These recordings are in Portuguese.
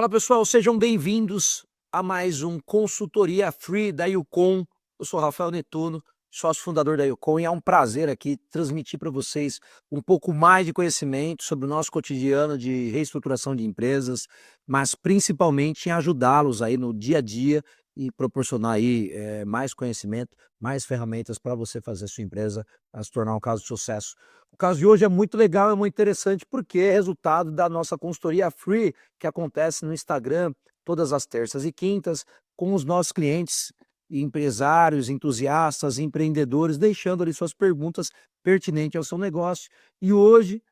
Fala pessoal, sejam bem-vindos a mais um Consultoria Free da Yukon. Eu sou Rafael Netuno, sócio fundador da Yukon, e é um prazer aqui transmitir para vocês um pouco mais de conhecimento sobre o nosso cotidiano de reestruturação de empresas, mas principalmente em ajudá-los aí no dia a dia e proporcionar aí mais conhecimento, mais ferramentas para você fazer a sua empresa a se tornar um caso de sucesso. O caso de hoje é muito legal, é muito interessante porque é resultado da nossa consultoria free que acontece no Instagram todas as terças e quintas com os nossos clientes, empresários, entusiastas, empreendedores, deixando ali suas perguntas pertinentes ao seu negócio. E hoje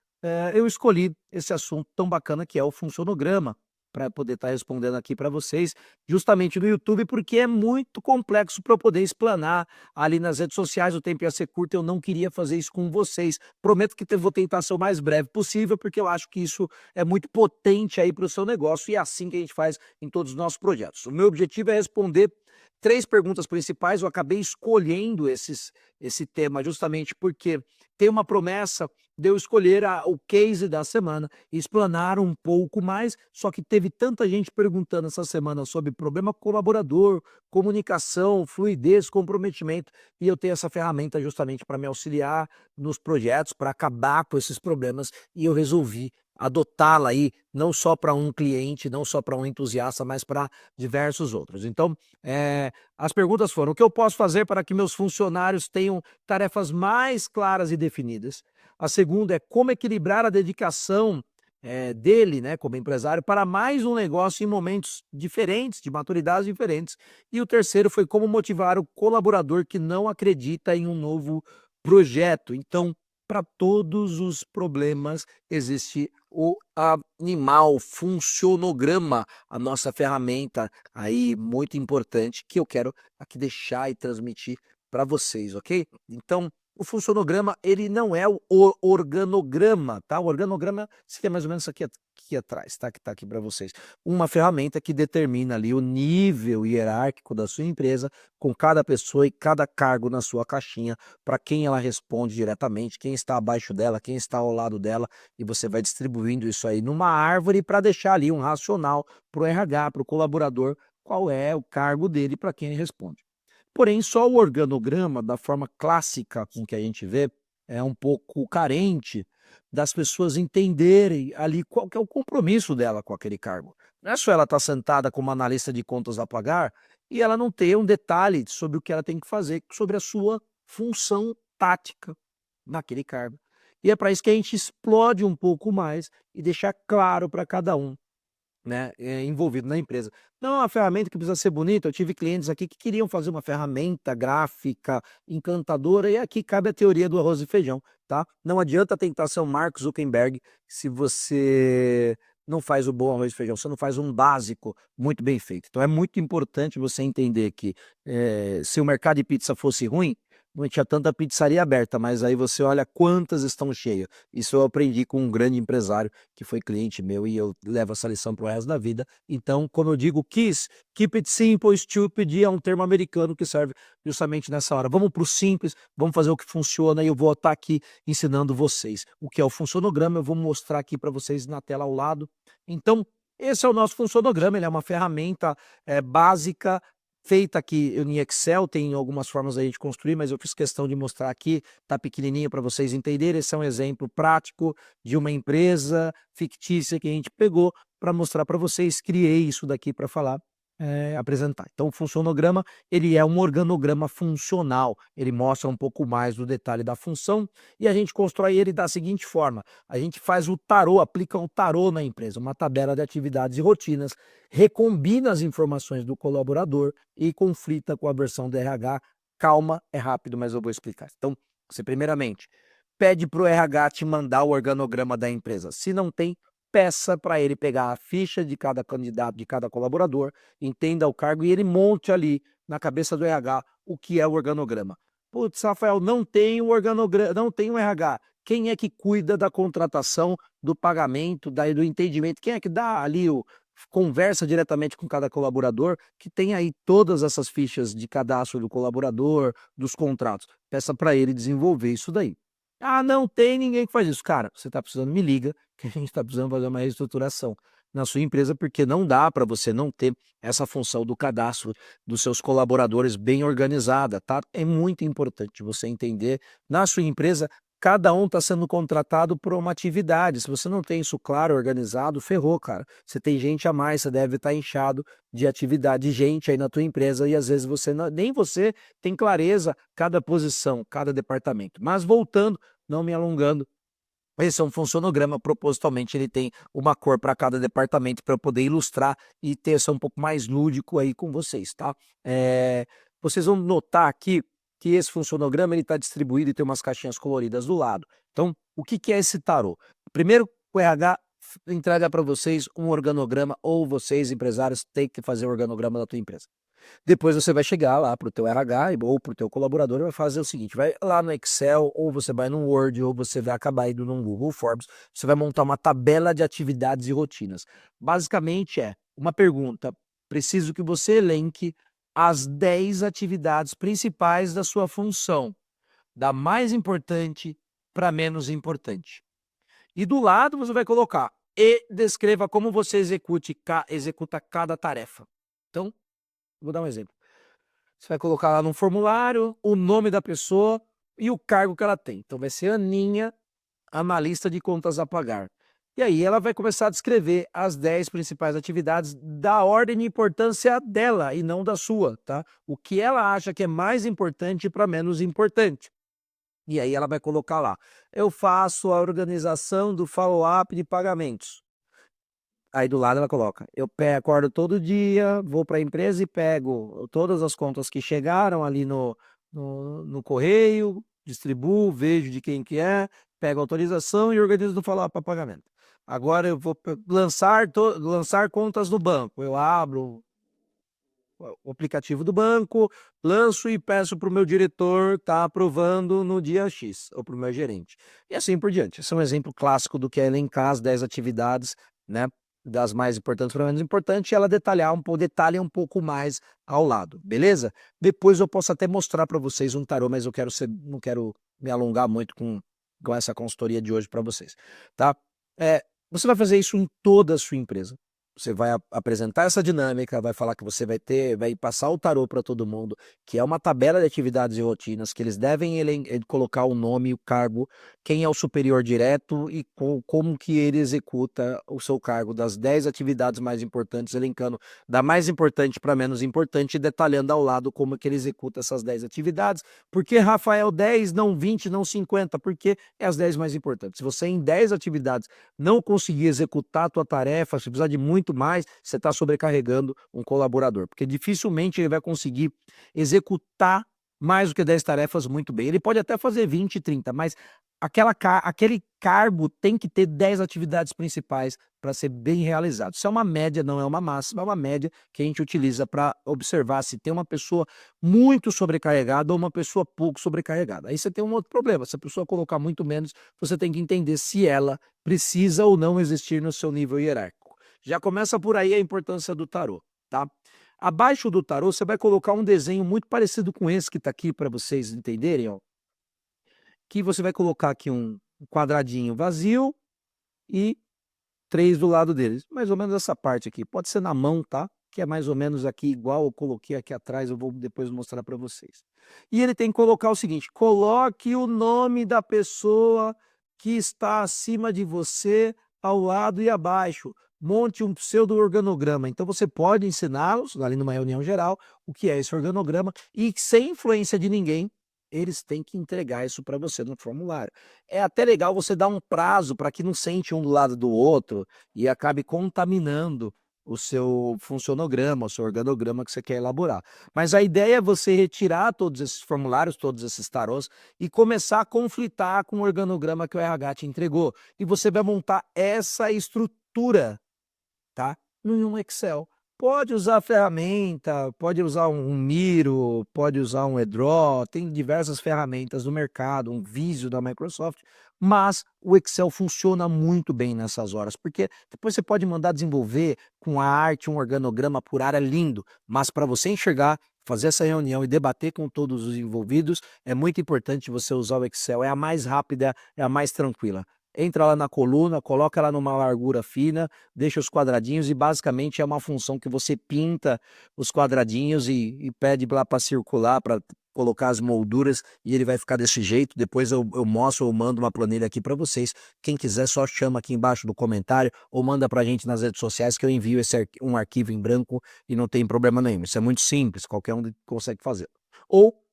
eu escolhi esse assunto tão bacana que é o funcionograma, para poder estar respondendo aqui para vocês, justamente no YouTube, porque é muito complexo para eu poder explanar ali nas redes sociais. O tempo ia ser curto, eu não queria fazer isso com vocês. Prometo que vou tentar ser o mais breve possível, porque eu acho que isso é muito potente aí para o seu negócio e é assim que a gente faz em todos os nossos projetos. O meu objetivo é responder três perguntas principais. Eu acabei escolhendo esse tema justamente porque tem uma promessa de eu escolher o case da semana e explanar um pouco mais, só que teve tanta gente perguntando essa semana sobre problema colaborador, comunicação, fluidez, comprometimento, e eu tenho essa ferramenta justamente para me auxiliar nos projetos, para acabar com esses problemas, e eu resolvi adotá-la aí, não só para um cliente, não só para um entusiasta, mas para diversos outros. Então, as perguntas foram: o que eu posso fazer para que meus funcionários tenham tarefas mais claras e definidas? A segunda é como equilibrar a dedicação dele, né, como empresário, para mais um negócio em momentos diferentes, de maturidades diferentes. E o terceiro foi como motivar o colaborador que não acredita em um novo projeto. Então, para todos os problemas existe o animal funcionograma, a nossa ferramenta aí muito importante que eu quero aqui deixar e transmitir para vocês, ok? Então, o funcionograma, ele não é o organograma, tá? O organograma seria mais ou menos isso aqui atrás, tá? Que tá aqui para vocês. Uma ferramenta que determina ali o nível hierárquico da sua empresa, com cada pessoa e cada cargo na sua caixinha, para quem ela responde diretamente, quem está abaixo dela, quem está ao lado dela, e você vai distribuindo isso aí numa árvore para deixar ali um racional para o RH, para o colaborador, qual é o cargo dele para quem ele responde. Porém, só o organograma, da forma clássica com que a gente vê, é um pouco carente das pessoas entenderem ali qual que é o compromisso dela com aquele cargo. Não é só ela estar sentada como analista de contas a pagar e ela não ter um detalhe sobre o que ela tem que fazer, sobre a sua função tática naquele cargo. E é para isso que a gente explode um pouco mais e deixar claro para cada um, né, envolvido na empresa. Não é uma ferramenta que precisa ser bonita. Eu tive clientes aqui que queriam fazer uma ferramenta gráfica encantadora, e aqui cabe a teoria do arroz e feijão, tá? Não adianta tentar ser um Mark Zuckerberg se você não faz o bom arroz e feijão, você não faz um básico muito bem feito. Então é muito importante você entender que se o mercado de pizza fosse ruim, não tinha tanta pizzaria aberta, mas aí você olha quantas estão cheias. Isso eu aprendi com um grande empresário que foi cliente meu e eu levo essa lição para o resto da vida. Então, como eu digo, keep it simple, stupid, é um termo americano que serve justamente nessa hora. Vamos para o simples, vamos fazer o que funciona, e eu vou estar aqui ensinando vocês o que é o funcionograma. Eu vou mostrar aqui para vocês na tela ao lado. Então, esse é o nosso funcionograma. Ele é uma ferramenta básica, feita aqui em Excel. Tem algumas formas aí de construir, mas eu fiz questão de mostrar aqui, tá pequenininho para vocês entenderem. Esse é um exemplo prático de uma empresa fictícia que a gente pegou para mostrar para vocês. Criei isso daqui para falar, apresentar. Então, o funcionograma, ele é um organograma funcional. Ele mostra um pouco mais do detalhe da função e a gente constrói ele da seguinte forma: a gente faz o tarô, aplica o tarô na empresa, uma tabela de atividades e rotinas, recombina as informações do colaborador e conflita com a versão do RH. Calma, é rápido, mas eu vou explicar. Então, você primeiramente pede para o RH te mandar o organograma da empresa. Se não tem, peça para ele pegar a ficha de cada candidato, de cada colaborador, entenda o cargo e ele monte ali na cabeça do RH o que é o organograma. Putz, Rafael, não tem o organograma, não tem o RH. Quem é que cuida da contratação, do pagamento, do entendimento? Quem é que dá ali conversa diretamente com cada colaborador, que tem aí todas essas fichas de cadastro do colaborador, dos contratos? Peça para ele desenvolver isso daí. Ah, não tem ninguém que faz isso. Cara, você está precisando, me liga, que a gente está precisando fazer uma reestruturação. na sua empresa, porque não dá para você não ter essa função do cadastro dos seus colaboradores bem organizada, tá? É muito importante você entender na sua empresa, cada um está sendo contratado por uma atividade. Se você não tem isso claro, organizado, ferrou, cara. Você tem gente a mais, você deve estar inchado de atividade, de gente aí na tua empresa, e às vezes nem você tem clareza cada posição, cada departamento. Mas voltando, não me alongando, esse é um funcionograma, propositalmente ele tem uma cor para cada departamento para eu poder ilustrar e ter ser um pouco mais lúdico aí com vocês, tá? Vocês vão notar aqui que esse funcionograma ele está distribuído e tem umas caixinhas coloridas do lado. Então, o que que é esse tarô? Primeiro, o RH entrega para vocês um organograma, ou vocês, empresários, têm que fazer o organograma da tua empresa. Depois você vai chegar lá para o teu RH ou para o teu colaborador e vai fazer o seguinte, vai lá no Excel, ou você vai no Word, ou você vai acabar indo no Google Forms, você vai montar uma tabela de atividades e rotinas. Basicamente é uma pergunta, preciso que você elenque as 10 atividades principais da sua função, da mais importante para menos importante. E do lado você vai colocar, e descreva como você executa cada tarefa. Então, vou dar um exemplo. Você vai colocar lá no formulário o nome da pessoa e o cargo que ela tem. Então vai ser Aninha, analista de contas a pagar. E aí ela vai começar a descrever as 10 principais atividades da ordem de importância dela e não da sua, tá? O que ela acha que é mais importante para menos importante. E aí ela vai colocar lá, eu faço a organização do follow-up de pagamentos. Aí do lado ela coloca, eu acordo todo dia, vou para a empresa e pego todas as contas que chegaram ali no correio, distribuo, vejo de quem que é, pego a autorização e organizo no follow-up para pagamento. Agora eu vou lançar contas no banco, eu abro o aplicativo do banco, lanço e peço para o meu diretor estar aprovando no dia X, ou para o meu gerente. E assim por diante. Esse é um exemplo clássico do que é elencar as 10 atividades, né? Das mais importantes para menos importante, e ela detalha um pouco mais ao lado, beleza? Depois eu posso até mostrar para vocês um tarô, mas não quero me alongar muito com essa consultoria de hoje para vocês, tá? Você vai fazer isso em toda a sua empresa. Você vai apresentar essa dinâmica, vai falar que você vai passar o tarô para todo mundo, que é uma tabela de atividades e rotinas, que eles devem colocar o nome, o cargo, quem é o superior direto e como que ele executa o seu cargo, das 10 atividades mais importantes, elencando da mais importante para menos importante e detalhando ao lado como que ele executa essas 10 atividades. Por que, Rafael, 10, não 20, não 50? Porque é as 10 mais importantes. Se você em 10 atividades não conseguir executar a tua tarefa, se precisar de muito mais, você está sobrecarregando um colaborador, porque dificilmente ele vai conseguir executar mais do que 10 tarefas muito bem. Ele pode até fazer 20, 30, mas aquele cargo tem que ter 10 atividades principais para ser bem realizado. Isso é uma média, não é uma máxima, é uma média que a gente utiliza para observar se tem uma pessoa muito sobrecarregada ou uma pessoa pouco sobrecarregada. Aí você tem um outro problema, se a pessoa colocar muito menos, você tem que entender se ela precisa ou não existir no seu nível hierárquico. Já começa por aí a importância do tarô, tá? Abaixo do tarô, você vai colocar um desenho muito parecido com esse que está aqui para vocês entenderem, ó. Que você vai colocar aqui um quadradinho vazio e 3 do lado deles. Mais ou menos essa parte aqui. Pode ser na mão, tá? Que é mais ou menos aqui igual eu coloquei aqui atrás, eu vou depois mostrar para vocês. E ele tem que colocar o seguinte, coloque o nome da pessoa que está acima de você, ao lado e abaixo. Monte um pseudo-organograma. Então você pode ensiná-los, ali numa reunião geral, o que é esse organograma, e sem influência de ninguém, eles têm que entregar isso para você no formulário. É até legal você dar um prazo para que não sente um do lado do outro e acabe contaminando o seu funcionograma, o seu organograma que você quer elaborar. Mas a ideia é você retirar todos esses formulários, todos esses tarôs e começar a conflitar com o organograma que o RH te entregou. E você vai montar essa estrutura, tá? No Excel. Pode usar ferramenta, pode usar um Miro, pode usar um eDraw, tem diversas ferramentas no mercado, um Visio da Microsoft, mas o Excel funciona muito bem nessas horas, porque depois você pode mandar desenvolver com a arte, um organograma por área lindo, mas para você enxergar, fazer essa reunião e debater com todos os envolvidos, é muito importante você usar o Excel, é a mais rápida, é a mais tranquila. entra lá na coluna, coloca ela numa largura fina, deixa os quadradinhos e basicamente é uma função que você pinta os quadradinhos e pede lá para circular, para colocar as molduras e ele vai ficar desse jeito. Depois eu mostro, eu mando uma planilha aqui para vocês. Quem quiser só chama aqui embaixo no comentário ou manda pra gente nas redes sociais que eu envio um arquivo em branco e não tem problema nenhum. Isso é muito simples, qualquer um consegue fazer. Ou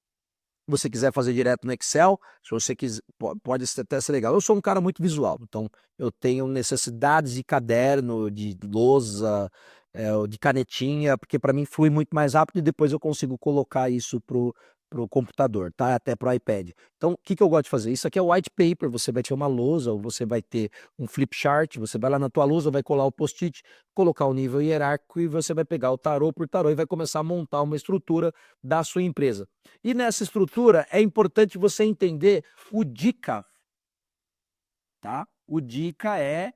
você quiser fazer direto no Excel, se você quiser, pode até ser legal. Eu sou um cara muito visual, então eu tenho necessidades de caderno, de lousa, de canetinha, porque para mim flui muito mais rápido e depois eu consigo colocar isso pro computador, tá? Até pro iPad. Então, o que que eu gosto de fazer? Isso aqui é white paper, você vai ter uma lousa ou você vai ter um flip chart, você vai lá na tua lousa, vai colar o post-it, colocar o nível hierárquico e você vai pegar o tarô por tarô e vai começar a montar uma estrutura da sua empresa. E nessa estrutura é importante você entender o dica, tá? O dica é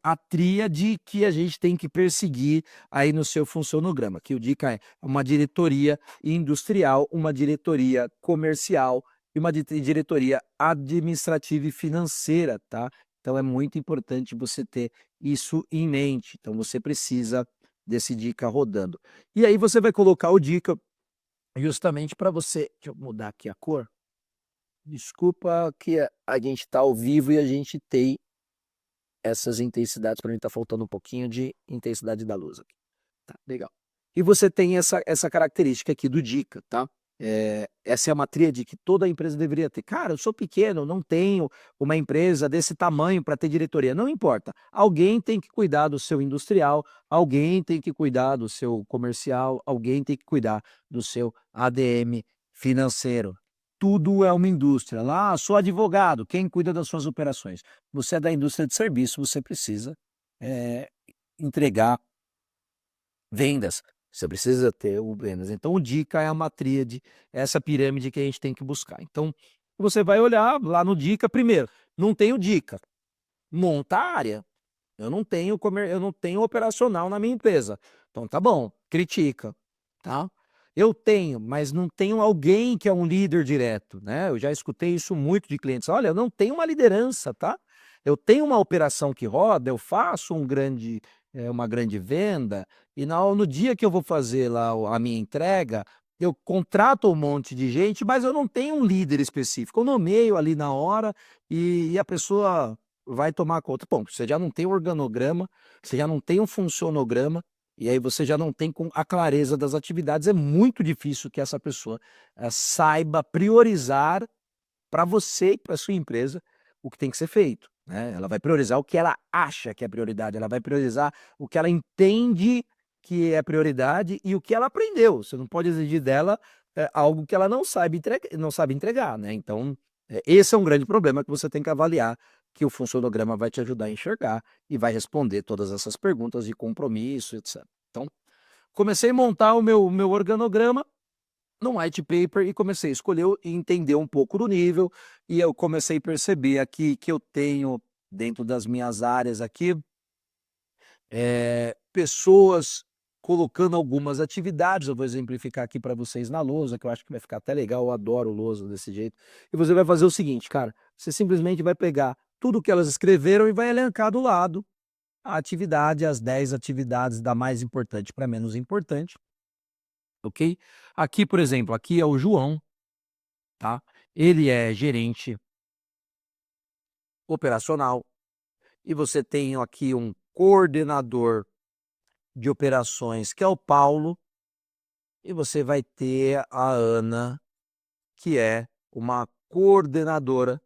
a tríade que a gente tem que perseguir aí no seu funcionograma, que o dica é uma diretoria industrial, uma diretoria comercial e uma diretoria administrativa e financeira, tá? Então é muito importante você ter isso em mente. Então você precisa desse dica rodando. E aí você vai colocar o dica justamente para você. Deixa eu mudar aqui a cor. Desculpa que a gente está ao vivo e a gente tem essas intensidades. Para mim está faltando um pouquinho de intensidade da luz aqui. Tá, legal. E você tem essa característica aqui do dica, tá? Essa é uma tríade que toda empresa deveria ter. Cara, eu sou pequeno, não tenho uma empresa desse tamanho para ter diretoria. Não importa. Alguém tem que cuidar do seu industrial, alguém tem que cuidar do seu comercial, alguém tem que cuidar do seu ADM financeiro. Tudo é uma indústria. Lá, sou advogado, quem cuida das suas operações? Você é da indústria de serviço, você precisa entregar vendas. Você precisa ter o vendas. Então, o dica é uma tríade, essa pirâmide que a gente tem que buscar. Então, você vai olhar lá no dica, primeiro, não tenho dica, monta a área. Eu não tenho operacional na minha empresa. Então, tá bom, critica, tá? Eu tenho, mas não tenho alguém que é um líder direto, né? Eu já escutei isso muito de clientes. Olha, eu não tenho uma liderança, tá? Eu tenho uma operação que roda, eu faço uma grande venda, e no dia que eu vou fazer lá a minha entrega, eu contrato um monte de gente, mas eu não tenho um líder específico. Eu nomeio ali na hora e a pessoa vai tomar conta. Bom, você já não tem um organograma, você já não tem um funcionograma, e aí você já não tem a clareza das atividades. É muito difícil que essa pessoa saiba priorizar para você e para sua empresa o que tem que ser feito, né? Ela vai priorizar o que ela acha que é prioridade, ela vai priorizar o que ela entende que é prioridade e o que ela aprendeu. Você não pode exigir dela algo que ela não sabe entregar, né? Então, esse é um grande problema que você tem que avaliar, que o funcionograma vai te ajudar a enxergar e vai responder todas essas perguntas de compromisso, etc. Então, comecei a montar o meu organograma no white paper e comecei a escolher e entender um pouco do nível, e eu comecei a perceber aqui que eu tenho, dentro das minhas áreas aqui, pessoas colocando algumas atividades. Eu vou exemplificar aqui para vocês na lousa, que eu acho que vai ficar até legal, eu adoro lousa desse jeito. E você vai fazer o seguinte, cara, você simplesmente vai pegar tudo que elas escreveram e vai elencar do lado a atividade, as 10 atividades da mais importante para menos importante, ok? Aqui, por exemplo, aqui é o João, tá? Ele é gerente operacional e você tem aqui um coordenador de operações, que é o Paulo, e você vai ter a Ana, que é uma coordenadora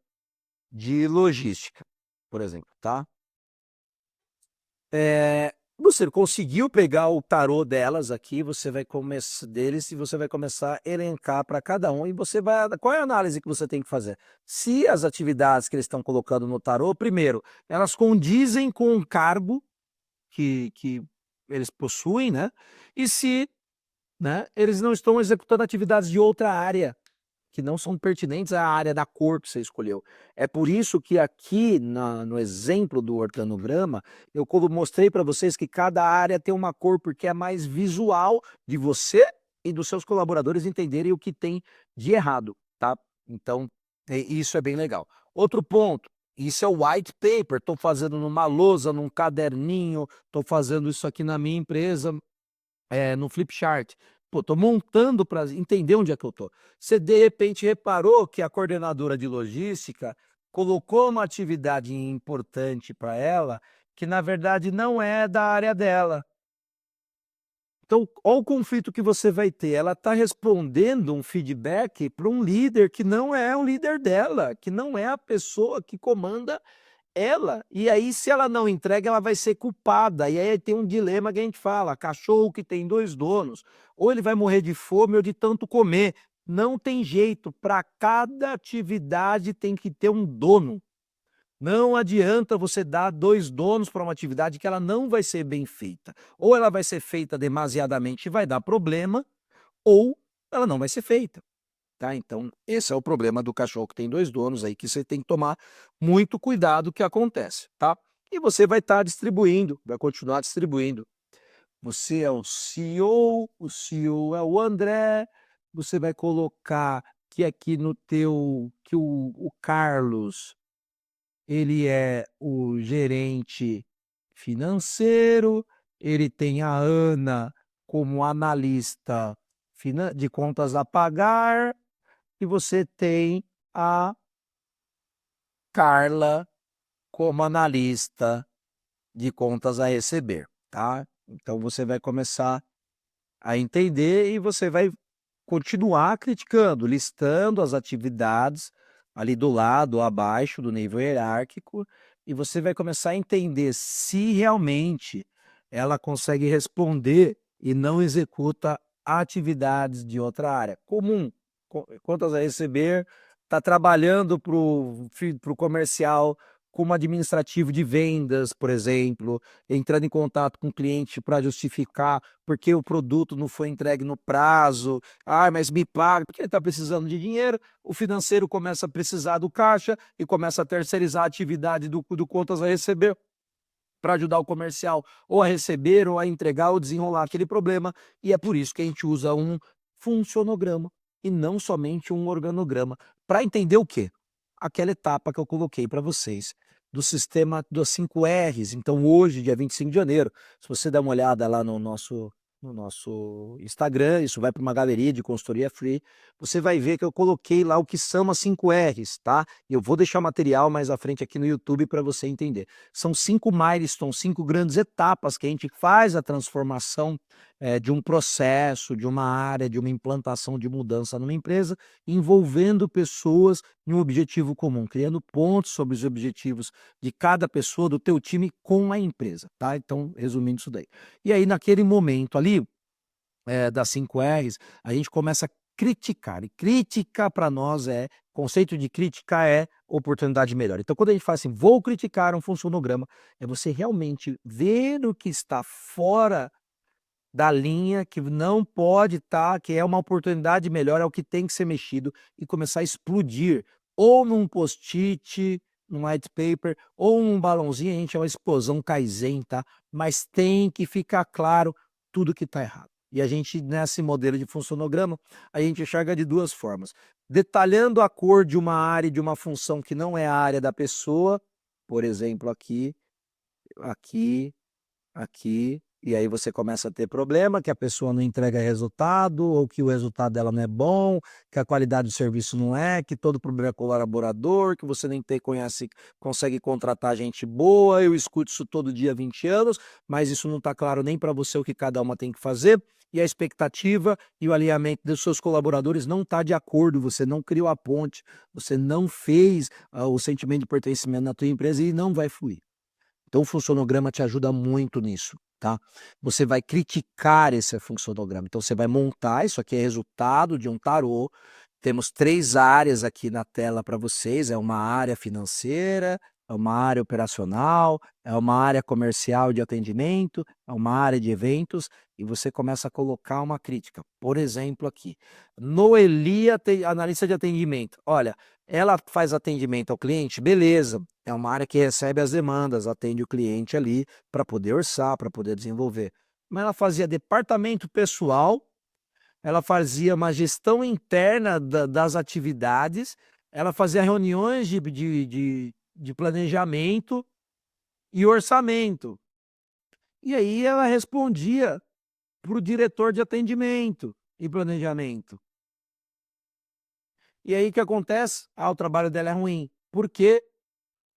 de logística, por exemplo, tá? Você conseguiu pegar o tarô delas aqui, você vai começar deles e você vai começar a elencar para cada um e você vai. Qual é a análise que você tem que fazer? Se as atividades que eles estão colocando no tarô, primeiro, elas condizem com o cargo que eles possuem, né? E se, né, eles não estão executando atividades de outra área que não são pertinentes à área da cor que você escolheu. É por isso que aqui no exemplo do organograma, eu mostrei para vocês que cada área tem uma cor, porque é mais visual de você e dos seus colaboradores entenderem o que tem de errado, tá? Então, isso é bem legal. Outro ponto, Isso é o white paper, estou fazendo numa lousa, num caderninho, estou fazendo isso aqui na minha empresa, no Flipchart. Pô, estou montando para entender onde é que eu estou. Você, de repente, reparou que a coordenadora de logística colocou uma atividade importante para ela, que na verdade não é da área dela. Então, olha o conflito que você vai ter. Ela está respondendo um feedback para um líder que não é o líder dela, que não é a pessoa que comanda ela. E aí, se ela não entrega, ela vai ser culpada. E aí tem um dilema que a gente fala: cachorro que tem dois donos, ou ele vai morrer de fome ou de tanto comer. Não tem jeito, para cada atividade tem que ter um dono. Não adianta você dar dois donos para uma atividade que ela não vai ser bem feita. Ou ela vai ser feita demasiadamente e vai dar problema, ou ela não vai ser feita. Tá? Então, esse é o problema do cachorro que tem dois donos aí, que você tem que tomar muito cuidado o que acontece, tá? E você vai estar distribuindo, vai continuar distribuindo. Você é o CEO é o André, você vai colocar que aqui no teu, que o Carlos, ele é o gerente financeiro, ele tem a Ana como analista de contas a pagar, e você tem a Carla como analista de contas a receber, tá? Então você vai começar a entender e você vai continuar criticando, listando as atividades ali do lado ou abaixo do nível hierárquico, e você vai começar a entender se realmente ela consegue responder e não executa atividades de outra área comum. Contas a receber, está trabalhando para o comercial como administrativo de vendas, por exemplo, entrando em contato com o cliente para justificar porque o produto não foi entregue no prazo. Ah, mas me paga, porque ele está precisando de dinheiro. O financeiro começa a precisar do caixa e começa a terceirizar a atividade do contas a receber para ajudar o comercial ou a receber ou a entregar ou desenrolar aquele problema. E é por isso que a gente usa um funcionograma e não somente um organograma. Para entender o quê? Aquela etapa que eu coloquei para vocês do sistema dos 5 R's. Então, hoje, dia 25 de janeiro, se você der uma olhada lá no nosso Instagram, isso vai para uma galeria de consultoria free, você vai ver que eu coloquei lá o que são as 5 R's, tá? E eu vou deixar material mais à frente aqui no YouTube para você entender. São 5 milestones, 5 grandes etapas que a gente faz a transformação de um processo, de uma área, de uma implantação de mudança numa empresa, envolvendo pessoas em um objetivo comum, criando pontos sobre os objetivos de cada pessoa do teu time com a empresa, tá? Então, resumindo isso daí. E aí, naquele momento ali, das 5 R's, a gente começa a criticar. E crítica para nós conceito de crítica é oportunidade melhor. Então, quando a gente fala assim, vou criticar um funcionograma, é você realmente ver o que está fora da linha, que não pode estar, que é uma oportunidade melhor, é o que tem que ser mexido e começar a explodir, ou num post-it, num white paper, ou num balãozinho, a gente é uma explosão Kaizen, tá? Mas tem que ficar claro tudo que está errado. E a gente, nesse modelo de funcionograma, a gente enxerga de duas formas. Detalhando a cor de uma área e de uma função que não é a área da pessoa, por exemplo, aqui, aqui, aqui, e aí você começa a ter problema, que a pessoa não entrega resultado, ou que o resultado dela não é bom, que a qualidade do serviço não é, que todo problema é colaborador, que você nem consegue contratar gente boa. Eu escuto isso todo dia há 20 anos, mas isso não está claro nem para você o que cada uma tem que fazer, e a expectativa e o alinhamento dos seus colaboradores não está de acordo, você não criou a ponte, você não fez o sentimento de pertencimento na tua empresa e não vai fluir. Então o funcionograma te ajuda muito nisso, tá? Você vai criticar esse funcionograma, então você vai montar, isso aqui é resultado de um tarô. Temos 3 áreas aqui na tela para vocês, é uma área financeira, é uma área operacional, é uma área comercial de atendimento, é uma área de eventos, e você começa a colocar uma crítica. Por exemplo aqui, Noeli, analista de atendimento. Olha, ela faz atendimento ao cliente, beleza, é uma área que recebe as demandas, atende o cliente ali para poder orçar, para poder desenvolver. Mas ela fazia departamento pessoal, ela fazia uma gestão interna das atividades, ela fazia reuniões de planejamento e orçamento. E aí ela respondia para o diretor de atendimento e planejamento. E aí o que acontece? O trabalho dela é ruim. Por quê?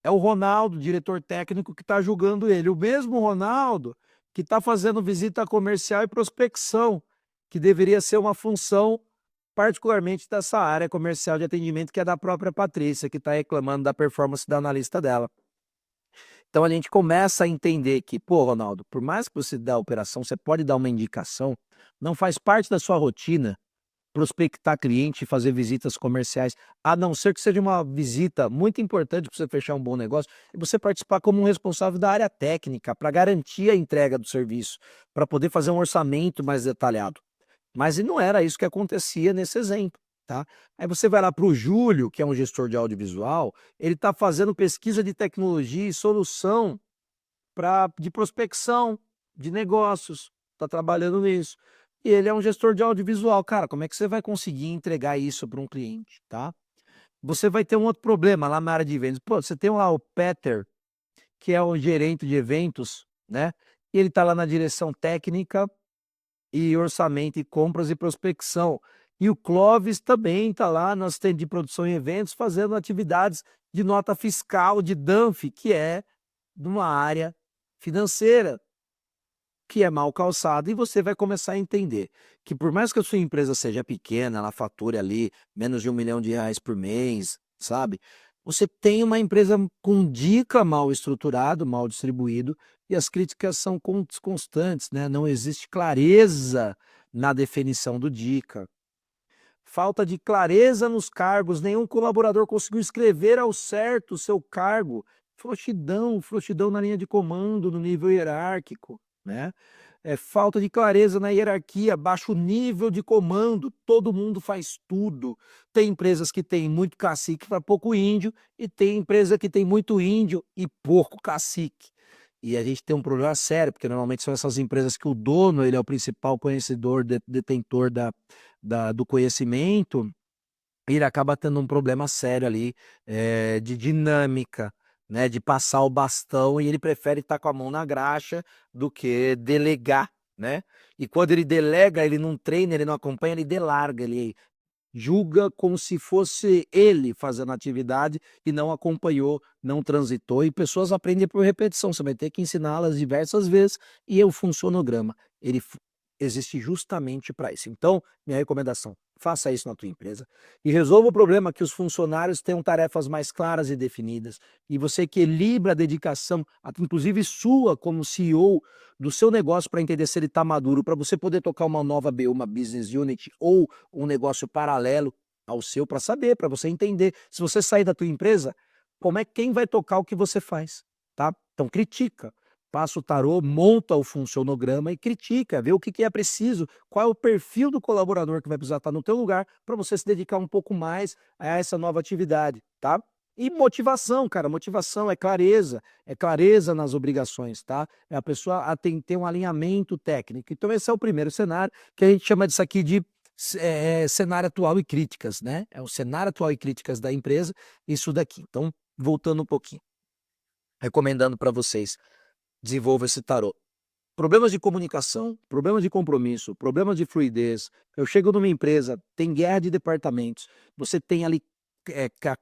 É o Ronaldo, diretor técnico, que está julgando ele. O mesmo Ronaldo que está fazendo visita comercial e prospecção, que deveria ser uma função particularmente dessa área comercial de atendimento, que é da própria Patrícia, que está reclamando da performance da analista dela. Então a gente começa a entender que, pô, Ronaldo, por mais que você dê a operação, você pode dar uma indicação, não faz parte da sua rotina prospectar cliente e fazer visitas comerciais, a não ser que seja uma visita muito importante para você fechar um bom negócio, e você participar como um responsável da área técnica, para garantir a entrega do serviço, para poder fazer um orçamento mais detalhado. Mas e não era isso que acontecia nesse exemplo, tá. Aí você vai lá para o Júlio, que é um gestor de audiovisual, ele está fazendo pesquisa de tecnologia e solução de prospecção de negócios, está trabalhando nisso. E ele é um gestor de audiovisual. Cara, como é que você vai conseguir entregar isso para um cliente, tá? Você vai ter um outro problema lá na área de vendas. Pô, você tem lá o Peter, que é o gerente de eventos, né? E ele está lá na direção técnica e orçamento e compras e prospecção. E o Clóvis também está lá no assistente de produção e eventos, fazendo atividades de nota fiscal, de DANF, que é de uma área financeira, que é mal calçada, e você vai começar a entender que, por mais que a sua empresa seja pequena, ela fature ali menos de R$ 1 milhão por mês, sabe? Você tem uma empresa com dica mal estruturado, mal distribuído, e as críticas são constantes, né? Não existe clareza na definição do dica. Falta de clareza nos cargos, nenhum colaborador conseguiu escrever ao certo o seu cargo. Frouxidão na linha de comando, no nível hierárquico, né? Falta de clareza na hierarquia, baixo nível de comando, todo mundo faz tudo. Tem empresas que têm muito cacique para pouco índio, e tem empresa que tem muito índio e pouco cacique. E a gente tem um problema sério, porque normalmente são essas empresas que o dono, ele é o principal conhecedor, detentor do conhecimento, e ele acaba tendo um problema sério ali, de dinâmica, né, de passar o bastão, e ele prefere estar com a mão na graxa do que delegar, né. E quando ele delega, ele não treina, ele não acompanha, ele delarga, ele julga como se fosse ele fazendo a atividade e não acompanhou, não transitou, e pessoas aprendem por repetição, você vai ter que ensiná-las diversas vezes, e o funcionograma, ele existe justamente para isso. Então, minha recomendação, faça isso na tua empresa e resolva o problema que os funcionários tenham tarefas mais claras e definidas, e você equilibra a dedicação, inclusive sua como CEO do seu negócio, para entender se ele está maduro, para você poder tocar uma nova BU, uma business unit, ou um negócio paralelo ao seu, para saber, para você entender. Se você sair da tua empresa, quem vai tocar o que você faz, tá? Então critica, passa o tarô, monta o funcionograma e critica, vê o que é preciso, qual é o perfil do colaborador que vai precisar estar no teu lugar, para você se dedicar um pouco mais a essa nova atividade, tá? E motivação, cara, motivação é clareza nas obrigações, tá? É a pessoa ter um alinhamento técnico. Então esse é o primeiro cenário, que a gente chama disso aqui de cenário atual e críticas, né? É o cenário atual e críticas da empresa, isso daqui. Então, voltando um pouquinho, recomendando para vocês, desenvolva esse tarô. Problemas de comunicação, problemas de compromisso, problemas de fluidez. Eu chego numa empresa, tem guerra de departamentos, você tem ali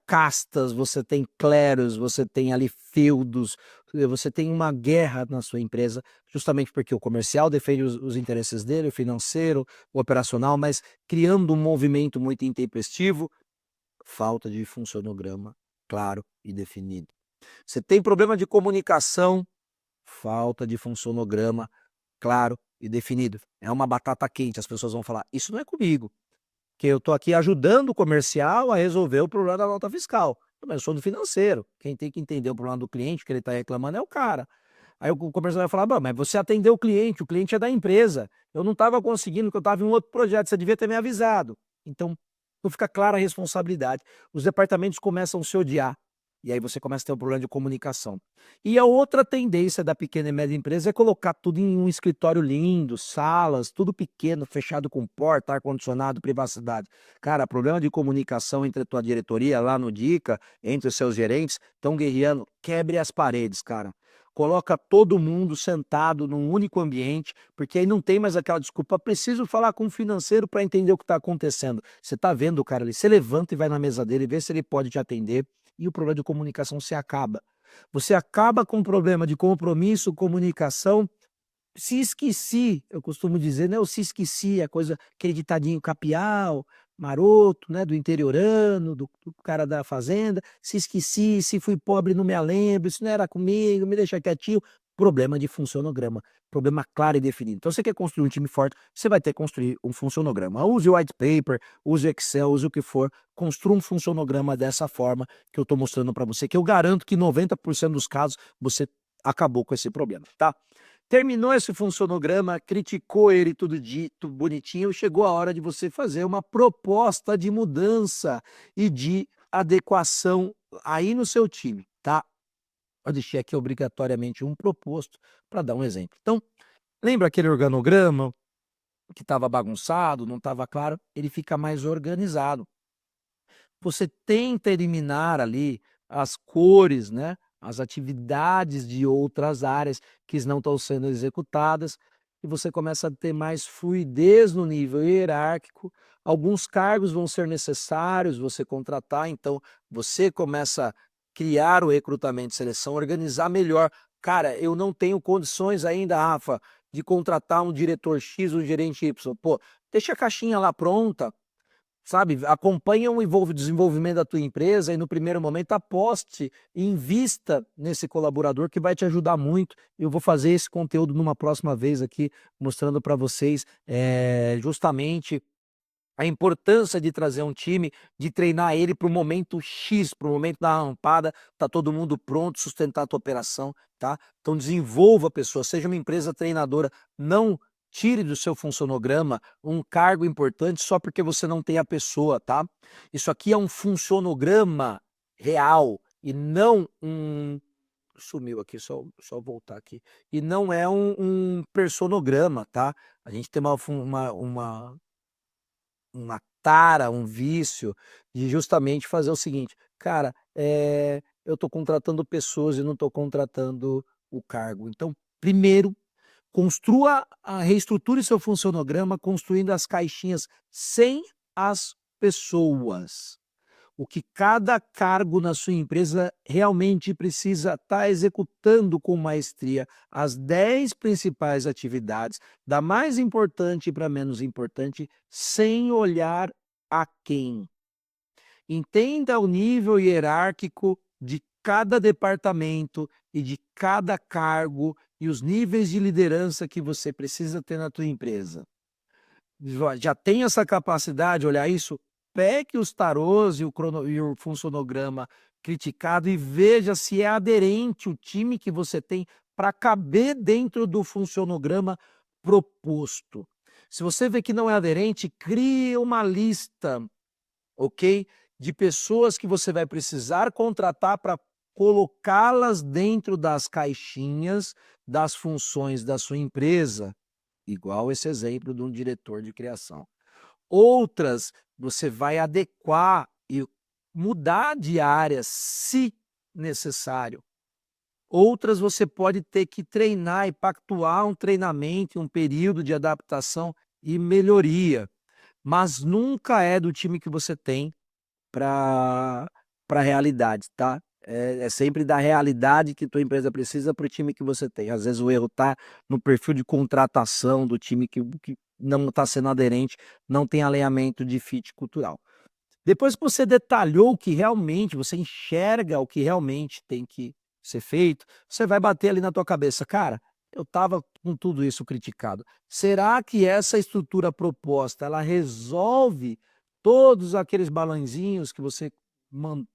castas, você tem clérigos, você tem ali feudos, você tem uma guerra na sua empresa, justamente porque o comercial defende os interesses dele, o financeiro, o operacional, mas criando um movimento muito intempestivo, falta de funcionograma claro e definido. Você tem problema de comunicação, falta de funcionograma claro e definido. É uma batata quente, as pessoas vão falar: "Isso não é comigo, que eu estou aqui ajudando o comercial a resolver o problema da nota fiscal. Mas eu sou do financeiro, quem tem que entender o problema do cliente, que ele está reclamando, é o cara". Aí o comercial vai falar: "Bom, mas você atendeu o cliente é da empresa, eu não estava conseguindo, porque eu estava em um outro projeto, você devia ter me avisado". Então, não fica clara a responsabilidade. Os departamentos começam a se odiar, E aí você começa a ter um problema de comunicação. E a outra tendência da pequena e média empresa é colocar tudo em um escritório lindo, salas, tudo pequeno, fechado com porta, ar-condicionado, privacidade. Cara, problema de comunicação entre a tua diretoria lá no Dica, entre os seus gerentes, estão guerreando, quebre as paredes, cara. Coloca todo mundo sentado num único ambiente, porque aí não tem mais aquela desculpa, preciso falar com o financeiro para entender o que está acontecendo. Você está vendo o cara ali, você levanta e vai na mesa dele, vê se ele pode te atender, e o problema de comunicação se acaba. Você acaba com o problema de compromisso, comunicação. Se esqueci, eu costumo dizer, né, eu se esqueci, a coisa, aquele ditadinho capial, maroto, né, do interiorano, do cara da fazenda, se esqueci, se fui pobre não me lembro, isso não era comigo, me deixa quietinho, problema de funcionograma, problema claro e definido. Então você quer construir um time forte, você vai ter que construir um funcionograma. Use o white paper, use o Excel, use o que for, construa um funcionograma dessa forma que eu estou mostrando para você, que eu garanto que 90% dos casos você acabou com esse problema, tá? Terminou esse funcionograma, criticou ele tudo dito, bonitinho, chegou a hora de você fazer uma proposta de mudança e de adequação aí no seu time, tá? Eu deixei aqui obrigatoriamente um proposto para dar um exemplo. Então, lembra aquele organograma que estava bagunçado, não estava claro? Ele fica mais organizado. Você tenta eliminar ali as cores, né, as atividades de outras áreas que não estão sendo executadas, e você começa a ter mais fluidez no nível hierárquico. Alguns cargos vão ser necessários você contratar, então você começa a criar o recrutamento e seleção, organizar melhor. Cara, eu não tenho condições ainda, Rafa, de contratar um diretor X, um gerente Y. Pô, deixa a caixinha lá pronta, sabe, acompanha o desenvolvimento da tua empresa e no primeiro momento aposte e invista nesse colaborador que vai te ajudar muito. Eu vou fazer esse conteúdo numa próxima vez aqui, mostrando para vocês justamente a importância de trazer um time, de treinar ele para o momento X, para o momento da rampada, tá todo mundo pronto, sustentar a tua operação, tá? Então desenvolva a pessoa, seja uma empresa treinadora, não tire do seu funcionograma um cargo importante só porque você não tem a pessoa, tá? Isso aqui é um funcionograma real e não um... Sumiu aqui, só voltar aqui. E não é um personograma, tá? A gente tem uma tara, um vício de justamente fazer o seguinte: cara, eu estou contratando pessoas e não estou contratando o cargo. Então, primeiro, reestruture seu funcionograma construindo as caixinhas sem as pessoas. O que cada cargo na sua empresa realmente precisa estar executando com maestria as 10 principais atividades, da mais importante para menos importante, sem olhar a quem. Entenda o nível hierárquico de cada departamento e de cada cargo e os níveis de liderança que você precisa ter na tua empresa. Já tem essa capacidade de olhar isso? Pegue os tarôs e o funcionograma criticado e veja se é aderente o time que você tem para caber dentro do funcionograma proposto. Se você vê que não é aderente, crie uma lista, ok? De pessoas que você vai precisar contratar para colocá-las dentro das caixinhas das funções da sua empresa. Igual esse exemplo de um diretor de criação. Outras, você vai adequar e mudar de área se necessário. Outras, você pode ter que treinar e pactuar um treinamento, um período de adaptação e melhoria. Mas nunca é do time que você tem para a realidade, tá? É sempre da realidade que tua empresa precisa para o time que você tem. Às vezes o erro está no perfil de contratação do time que não está sendo aderente, não tem alinhamento de fit cultural. Depois que você detalhou o que realmente, você enxerga o que realmente tem que ser feito, você vai bater ali na tua cabeça, cara, eu estava com tudo isso criticado. Será que essa estrutura proposta, ela resolve todos aqueles balãozinhos que você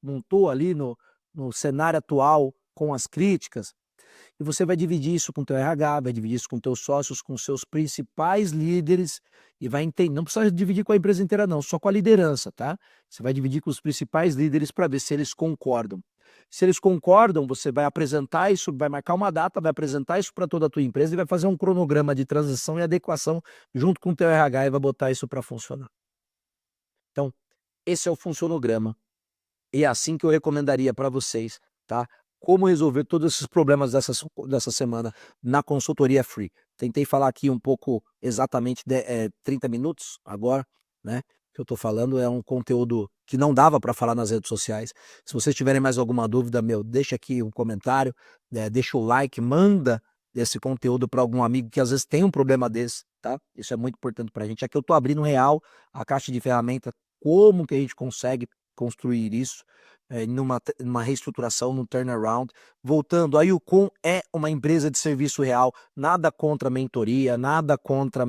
montou ali no cenário atual com as críticas? E você vai dividir isso com o teu RH, vai dividir isso com teus sócios, com seus principais líderes e vai entender, não precisa dividir com a empresa inteira não, só com a liderança, tá? Você vai dividir com os principais líderes para ver se eles concordam. Se eles concordam, você vai apresentar isso, vai marcar uma data, vai apresentar isso para toda a tua empresa e vai fazer um cronograma de transição e adequação junto com o teu RH e vai botar isso para funcionar. Então, esse é o funcionograma. E é assim que eu recomendaria para vocês, tá? Como resolver todos esses problemas dessa semana na consultoria free. Tentei falar aqui um pouco exatamente 30 minutos agora, né? Que eu tô falando é um conteúdo que não dava para falar nas redes sociais. Se vocês tiverem mais alguma dúvida, deixa aqui um comentário, deixa o like, manda esse conteúdo para algum amigo que às vezes tem um problema desse, tá? Isso é muito importante para a gente. Aqui eu tô abrindo real a caixa de ferramenta, como que a gente consegue construir isso, numa reestruturação, num turnaround. Voltando, a Yucom é uma empresa de serviço real, nada contra mentoria, nada contra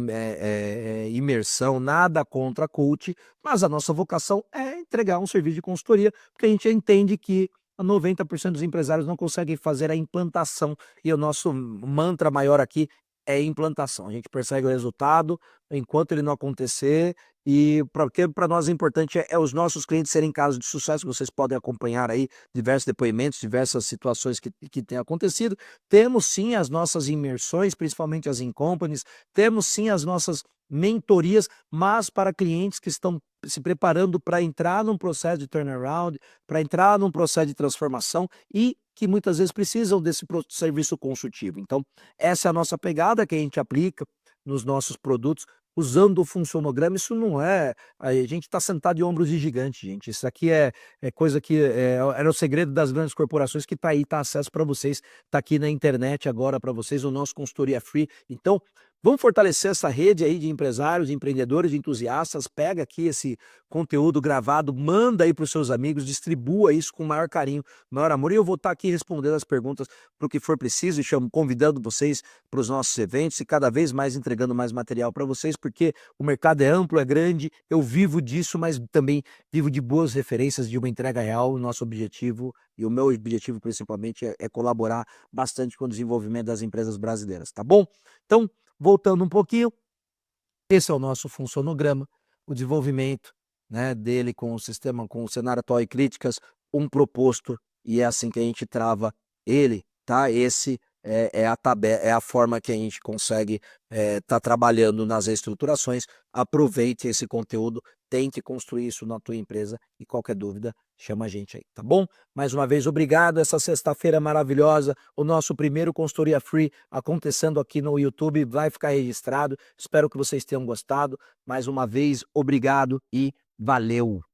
imersão, nada contra coach, mas a nossa vocação é entregar um serviço de consultoria, porque a gente entende que 90% dos empresários não conseguem fazer a implantação, e o nosso mantra maior aqui é implantação. A gente persegue o resultado enquanto ele não acontecer, e porque para nós o importante é os nossos clientes serem casos de sucesso. Vocês podem acompanhar aí diversos depoimentos, diversas situações que têm acontecido. Temos sim as nossas imersões, principalmente as in-companies, temos sim as nossas mentorias, mas para clientes que estão se preparando para entrar num processo de turnaround, para entrar num processo de transformação e que muitas vezes precisam desse serviço consultivo. Então, essa é a nossa pegada que a gente aplica nos nossos produtos, usando o funcionograma. Isso não é... A gente está sentado de ombros de gigante, gente. Isso aqui é coisa que era o segredo das grandes corporações, que está aí, está acesso para vocês, está aqui na internet agora para vocês, o nosso consultoria free. Então, vamos fortalecer essa rede aí de empresários, de empreendedores, de entusiastas. Pega aqui esse conteúdo gravado, manda aí para os seus amigos, distribua isso com o maior carinho, maior amor. E eu vou estar aqui respondendo as perguntas para o que for preciso, e convidando vocês para os nossos eventos e cada vez mais entregando mais material para vocês, porque o mercado é amplo, é grande, eu vivo disso, mas também vivo de boas referências, de uma entrega real. O nosso objetivo, e o meu objetivo principalmente, é colaborar bastante com o desenvolvimento das empresas brasileiras, tá bom? Então, voltando um pouquinho, esse é o nosso funcionograma, o desenvolvimento, né, dele com o sistema, com o cenário atual e críticas, um proposto, e é assim que a gente trava ele, tá? Esse é a forma que a gente consegue tá trabalhando nas reestruturações. Aproveite esse conteúdo, tente construir isso na tua empresa, e qualquer dúvida, chama a gente aí, tá bom? Mais uma vez, obrigado. Essa sexta-feira maravilhosa, o nosso primeiro consultoria free acontecendo aqui no YouTube, vai ficar registrado. Espero que vocês tenham gostado. Mais uma vez, obrigado e valeu!